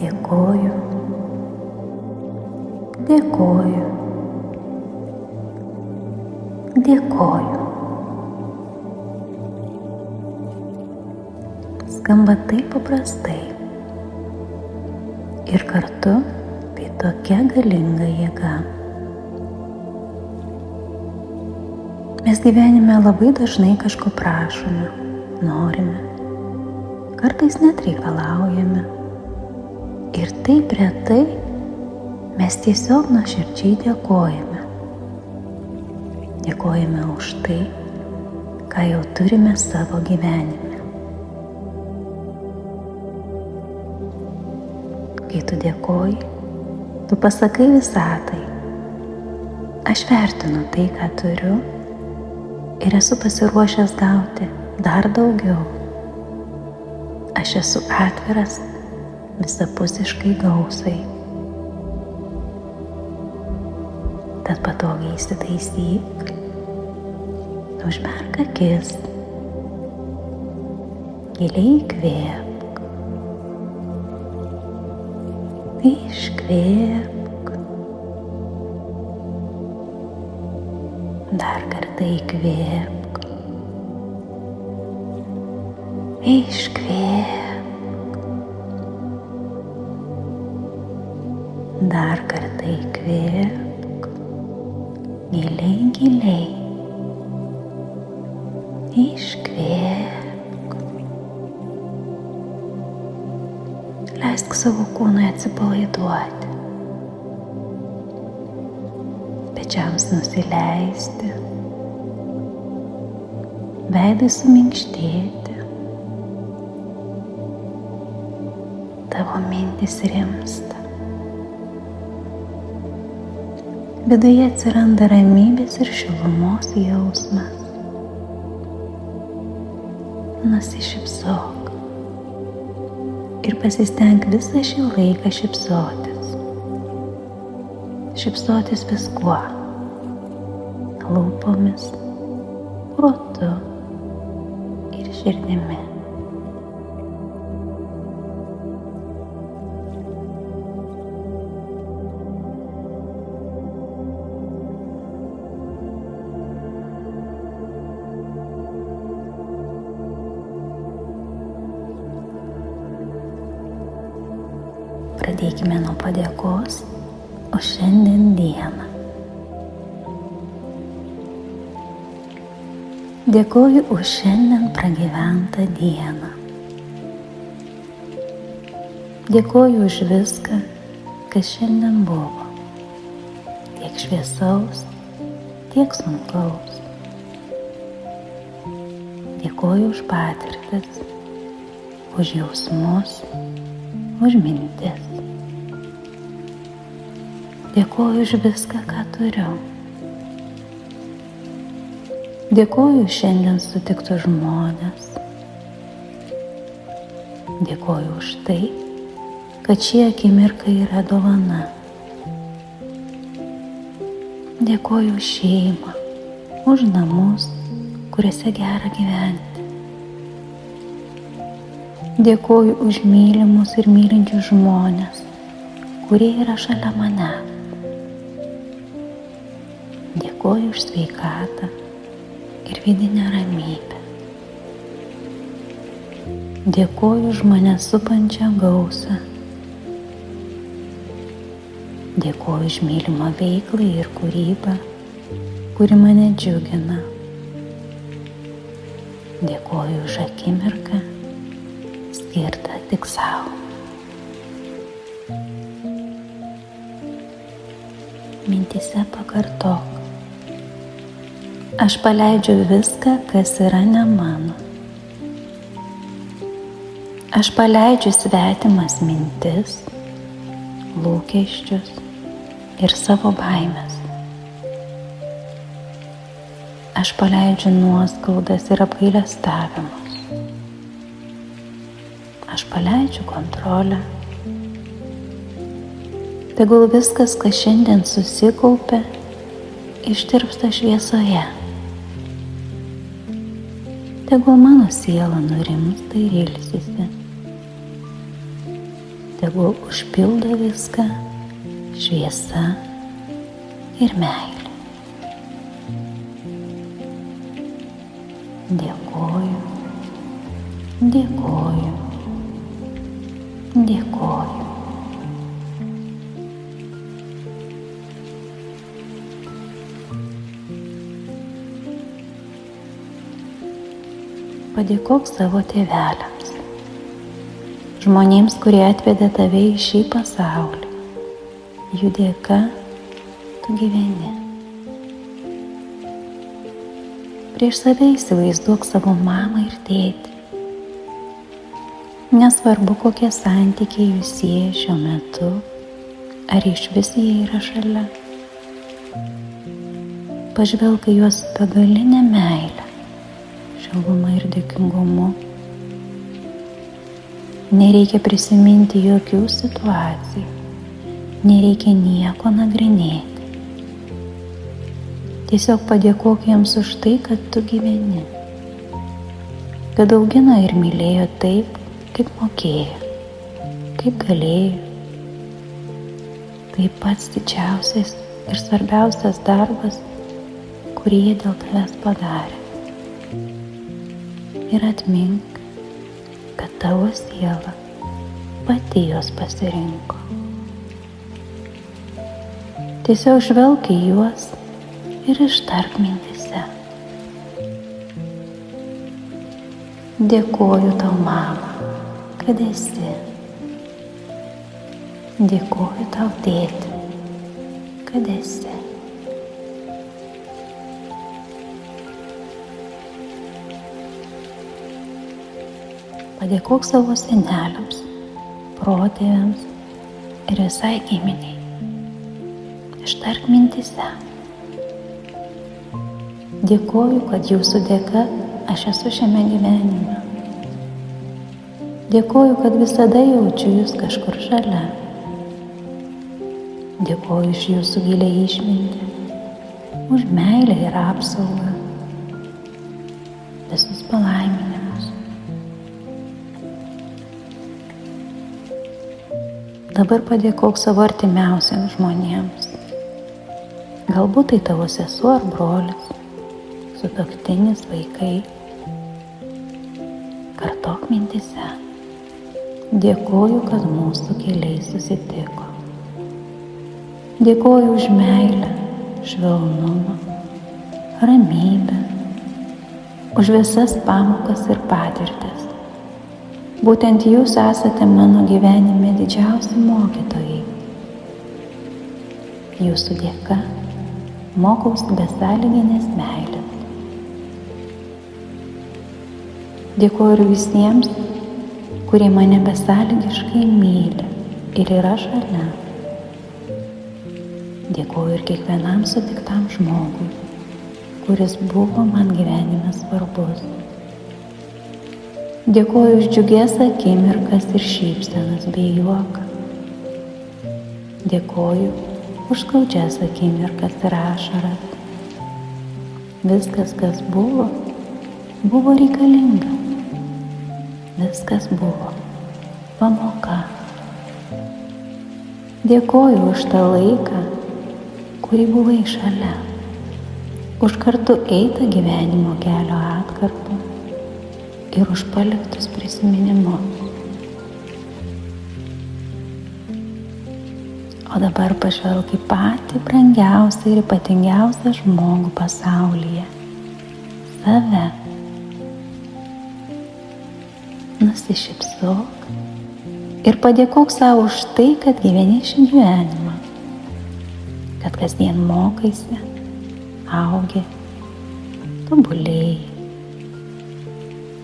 Dėkoju, dėkoju, dėkoju. Skamba taip paprastai ir kartu tai tokia galinga jėga. Mes gyvenime labai dažnai kažko prašome, norime, kartais net reikalaujame. Ir taip retai mes tiesiog nuoširdžiai dėkojame. Dėkojame už tai, ką jau turime savo gyvenime. Kai tu dėkoji, tu pasakai visatai: aš vertinu tai, ką turiu ir esu pasiruošęs gauti dar daugiau. Aš esu atviras visapusiškai gausai. Tad patogiai įsitaisyk, užmerk akis, giliai įkvėpk, iškvėpk, dar kartą įkvėpk, iškvėpk, dar kartą įkvėpk, giliai, giliai, iškvėpk. Leisk savo kūnui atsipalaiduoti, pečiams nusileisti, veidui suminkštėti, tavo mintys rimsta. Viduje atsiranda ramybės ir šilumos jausmas. Nusišypsok ir pasistenk visą šį laiką šypsotis. Šypsotis viskuo: lūpomis, protu ir širdimi. Pradėkime nuo padėkos už šiandien dieną. Dėkoju už šiandien pragyventą dieną. Dėkoju už viską, kas šiandien buvo, tiek šviesaus, tiek sunkaus. Dėkoju už patirtis, už jausmus, už mintis. Dėkoju už viską, ką turiu. Dėkoju už šiandien sutiktus žmones. Dėkoju už tai, kad ši akimirka yra dovana. Dėkoju už šeimą, už namus, kuriuose gera gyventi. Dėkoju už mylimus ir mylinčius žmones, kurie yra šalia mane. Dėkoju už sveikatą ir vidinę ramybę. Dėkoju už mane supančią gausą. Dėkoju už mylimą veiklą ir kūrybą, kuri mane džiugina. Dėkoju už akimirką skirtą tik savo. Mintyse pakartok: aš paleidžiu viską, kas yra ne mano. Aš paleidžiu svetimas mintis, lūkesčius ir savo baimes. Aš paleidžiu nuoskaudas ir apgailestavimus. Aš paleidžiu kontrolę. Tegul viskas, kas šiandien susikaupia, ištirpsta šviesoje. Tegul mano siela nurimsta ir ilsisi. tegul užpildo viską šviesa ir meilė. Dėkoju, dėkoju, dėkoju. Padėkok savo tėveliams, žmonėms, kurie atvedė tave į šį pasaulį. Jų dėka tu gyveni. Prieš save įsivaizduok savo mamą ir tėtį. Nesvarbu, kokie santykiai jūs sieja šiuo metu, ar išvis jie yra šalia. Pažvelk į juos su begaline meile, šiluma ir dėkingumu. Nereikia prisiminti jokių situacijų, nereikia nieko nagrinėti. Tiesiog padėkok jiems už tai, kad tu gyveni, kad augino ir mylėjo taip, kaip mokėjo, kaip galėjo. Tai pats didžiausias ir svarbiausias darbas, kurį jie dėl tavęs padarė. Ir atmink, kad tavo siela pati juos pasirinko. Tiesiog žvelk į juos ir ištark mintyse. Dėkoju tau, mama, kad esi. Dėkoju tau, tėti, kad esi. Padėkok savo seneliams, protėviams ir visai giminiai. Ištark mintyse. Dėkoju, kad jūsų dėka aš esu šiame gyvenime. Dėkoju, kad visada jaučiu jūs kažkur šalia. Dėkoju iš jūsų gilią išmintį, už meilę ir apsaugą, visus palaiminimus. Dabar padėkok savo artimiausiams žmonėms. Galbūt tai tavo sesuo ar brolis, sutuoktinis, vaikai. Kartok mintyse. Dėkoju, kad mūsų keliai susitiko. Dėkoju už meilę, švelnumą, ramybę, už visas pamokas ir patirtis. Būtent jūs esate mano gyvenime didžiausi mokytojai. Jūsų dėka mokausi besąlyginės meilės. Dėkoju ir visiems, kurie mane besąlygiškai myli ir yra šalia. Dėkoju ir kiekvienam sutiktam žmogui, kuris buvo man gyvenime svarbus. Dėkoju už džiugias akimirkas ir šypsenas bei juoką. Dėkoju už skaudžias akimirkas ir ašaras. Viskas, kas buvo, buvo reikalinga. Viskas buvo pamoka. Dėkoju už tą laiką, kurį buvai šalia, už kartu eitą gyvenimo kelio atkarpą ir už paliktus prisiminimus. O dabar pažvelk į patį brangiausią ir ypatingiausią žmogų pasaulyje – save. Nusišypsok ir padėkok savo už tai, kad gyveni šį gyvenimą, kad kasdien mokaisi, augi, tobulėji.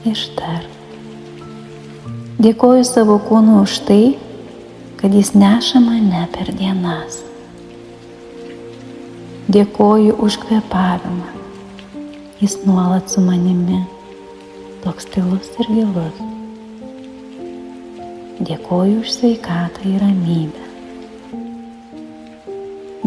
Ištark. Dėkoju savo kūnui už tai, kad jis neša mane per dienas. Dėkoju už kvėpavimą. Jis nuolat su manimi, toks tylus ir gilus. Dėkoju už sveikatą ir ramybę.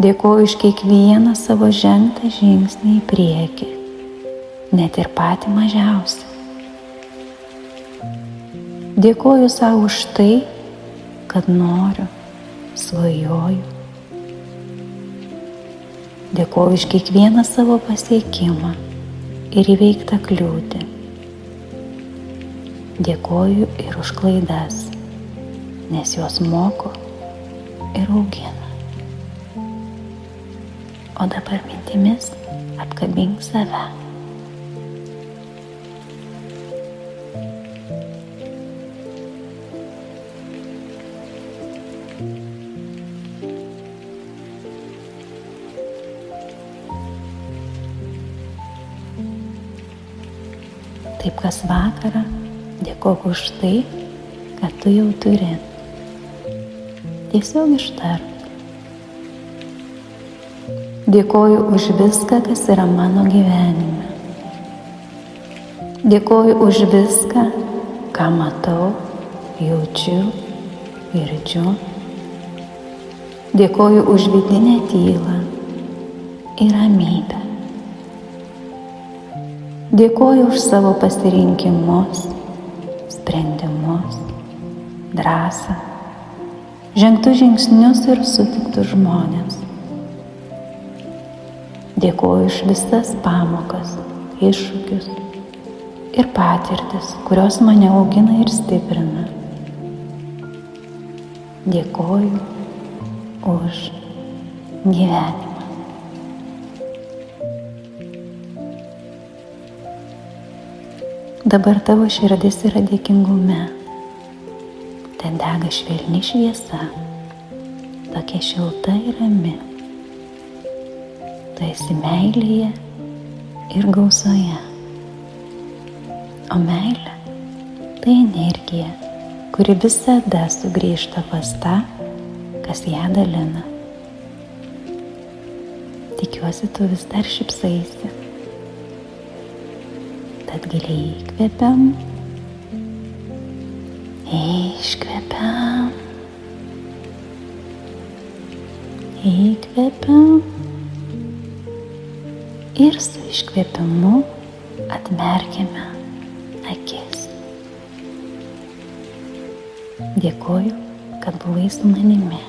Dėkoju už kiekvieną savo žengtą žingsnį į priekį, net ir patį mažiausią. Dėkoju savo už tai, kad noriu, svajoju. Dėkoju už kiekvieną savo pasiekimą ir įveiktą kliūtį. Dėkoju ir už klaidas, nes jos moko ir augina. O dabar mintimis apkabink save. Taip kas vakarą dėkok už tai, ką tu jau turi. Tiesiog ištark. Dėkoju už viską, kas yra mano gyvenime. Dėkoju už viską, ką matau, jaučiu, girdžiu. Dėkoju už vidinę tylą ir ramybę. Dėkoju už savo pasirinkimus, sprendimus, drąsą, žengtus žingsnius ir sutiktus žmones. Dėkoju už visas pamokas, iššūkius ir patirtis, kurios mane augina ir stiprina. Dėkoju už gyvenimą. Dabar tavo širdis yra dėkingume. Ten dega švelni šviesa, tokia šilta ir rami. Tu esi meilėje ir gausoje. O meilė tai energija, kuri visada sugrįžta pas tą, kas ją dalina. Tikiuosi, tu vis dar šypsaisi. Tad giliai įkvepiam, iškvepiam, įkvepiam. Ir su iškvėpimu atmerkime akis. Dėkoju, kad buvai su manimi.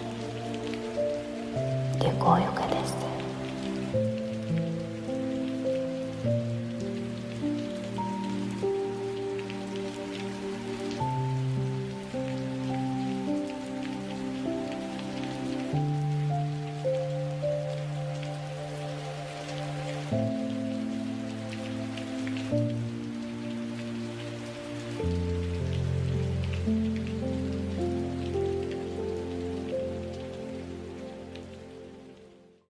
Dėkoju, kad esi. Thank you.